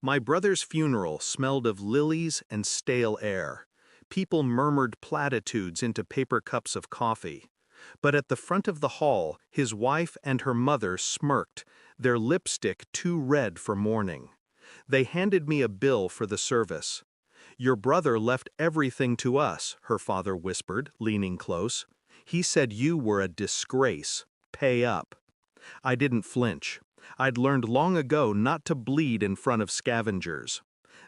My brother's funeral smelled of lilies and stale air. People murmured platitudes into paper cups of coffee. But at the front of the hall, his wife and her mother smirked, their lipstick too red for mourning. They handed me a bill for the service. "Your brother left everything to us," her father whispered, leaning close. "He said you were a disgrace. Pay up." I didn't flinch. I'd learned long ago not to bleed in front of scavengers.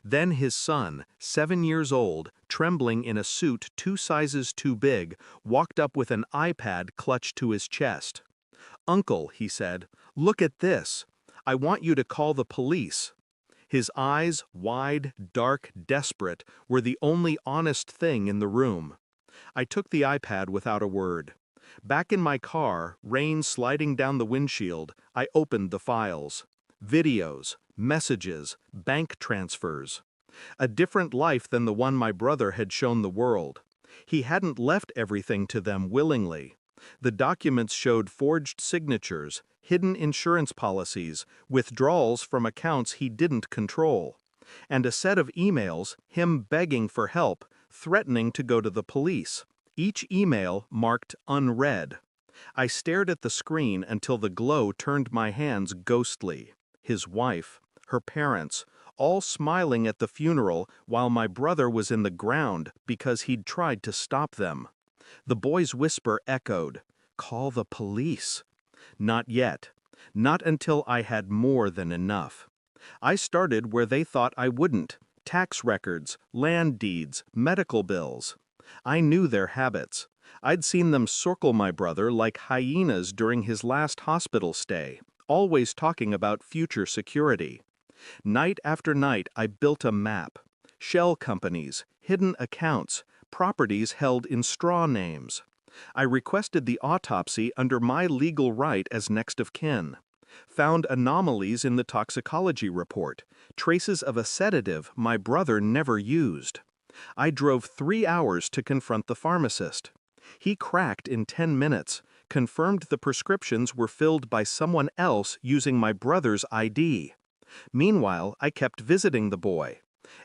Then his son, 7 years old, trembling in a suit 2 sizes too big, walked up with an iPad clutched to his chest. "Uncle," he said, "look at this. I want you to call the police." His eyes, wide, dark, desperate, were the only honest thing in the room. I took the iPad without a word. Back in my car, rain sliding down the windshield, I opened the files. Videos, messages, bank transfers. A different life than the one my brother had shown the world. He hadn't left everything to them willingly. The documents showed forged signatures, hidden insurance policies, withdrawals from accounts he didn't control. And a set of emails, him begging for help, threatening to go to the police. Each email marked unread. I stared at the screen until the glow turned my hands ghostly. His wife, her parents, all smiling at the funeral while my brother was in the ground because he'd tried to stop them. The boy's whisper echoed, "Call the police." Not yet. Not until I had more than enough. I started where they thought I wouldn't. Tax records, land deeds, medical bills. I knew their habits. I'd seen them circle my brother like hyenas during his last hospital stay, always talking about future security. Night after night I built a map. Shell companies, hidden accounts, properties held in straw names. I requested the autopsy under my legal right as next of kin. Found anomalies in the toxicology report, traces of a sedative my brother never used. I drove 3 hours to confront the pharmacist. He cracked in 10 minutes, confirmed the prescriptions were filled by someone else using my brother's ID. Meanwhile, I kept visiting the boy.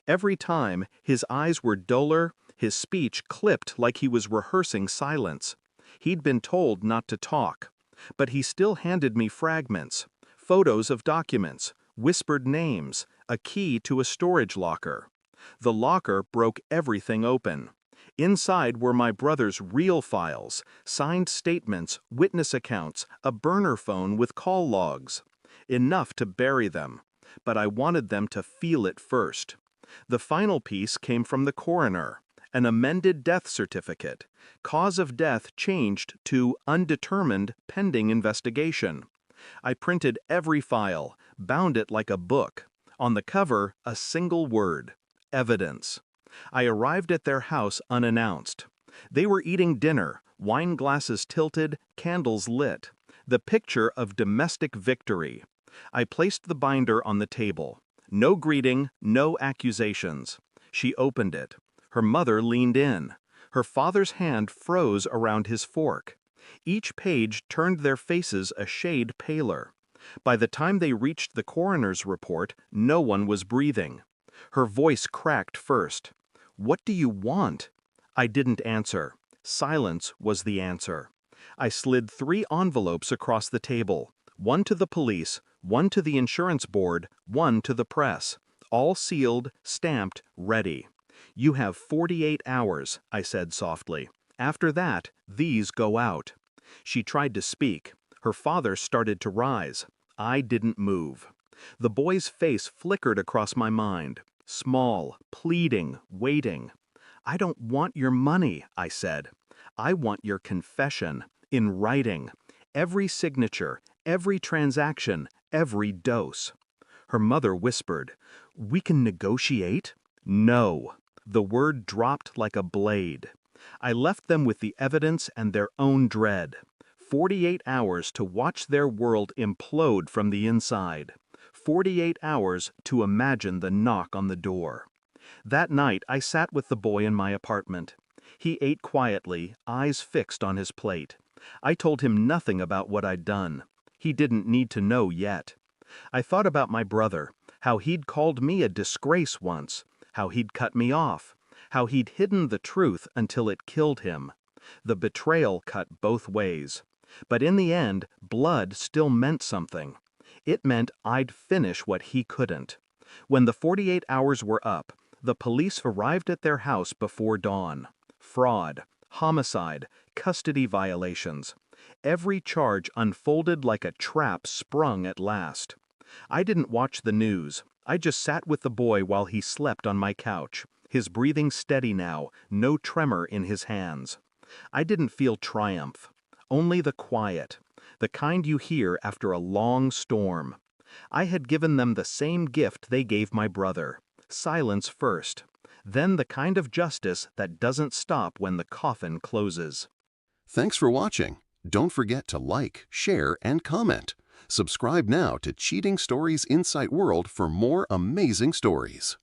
Every time, his eyes were duller, his speech clipped like he was rehearsing silence. He'd been told not to talk. But he still handed me fragments, photos of documents, whispered names, a key to a storage locker. The locker broke everything open. Inside were my brother's real files, signed statements, witness accounts, a burner phone with call logs. Enough to bury them. But I wanted them to feel it first. The final piece came from the coroner. An amended death certificate. Cause of death changed to undetermined pending investigation. I printed every file, bound it like a book. On the cover, a single word: evidence. I arrived at their house unannounced. They were eating dinner, wine glasses tilted, candles lit. The picture of domestic victory. I placed the binder on the table. No greeting, no accusations. She opened it. Her mother leaned in. Her father's hand froze around his fork. Each page turned their faces a shade paler. By the time they reached the coroner's report, no one was breathing. Her voice cracked first. "What do you want?" I didn't answer. Silence was the answer. I slid 3 envelopes across the table. One to the police, one to the insurance board, one to the press. All sealed, stamped, ready. "You have 48 hours, I said softly. "After that, these go out." She tried to speak. Her father started to rise. I didn't move. The boy's face flickered across my mind. Small, pleading, waiting. "I don't want your money," I said. "I want your confession, in writing. Every signature, every transaction, every dose." Her mother whispered, "We can negotiate?" "No." The word dropped like a blade. I left them with the evidence and their own dread. 48 hours to watch their world implode from the inside. 48 hours to imagine the knock on the door. That night I sat with the boy in my apartment. He ate quietly, eyes fixed on his plate. I told him nothing about what I'd done. He didn't need to know yet. I thought about my brother, How he'd called me a disgrace once, how he'd cut me off, how he'd hidden the truth until it killed him. The betrayal cut both ways. But in the end, blood still meant something. It meant I'd finish what he couldn't. When the 48 hours were up, the police arrived at their house before dawn. Fraud, homicide, custody violations. Every charge unfolded like a trap sprung at last. I didn't watch the news. I just sat with the boy while he slept on my couch, his breathing steady now, no tremor in his hands. I didn't feel triumph, only the quiet, the kind you hear after a long storm. I had given them the same gift they gave my brother, silence first, then the kind of justice that doesn't stop when the coffin closes. Thanks for watching. Don't forget to like, share, and comment. Subscribe now to Cheating Stories Insight World for more amazing stories.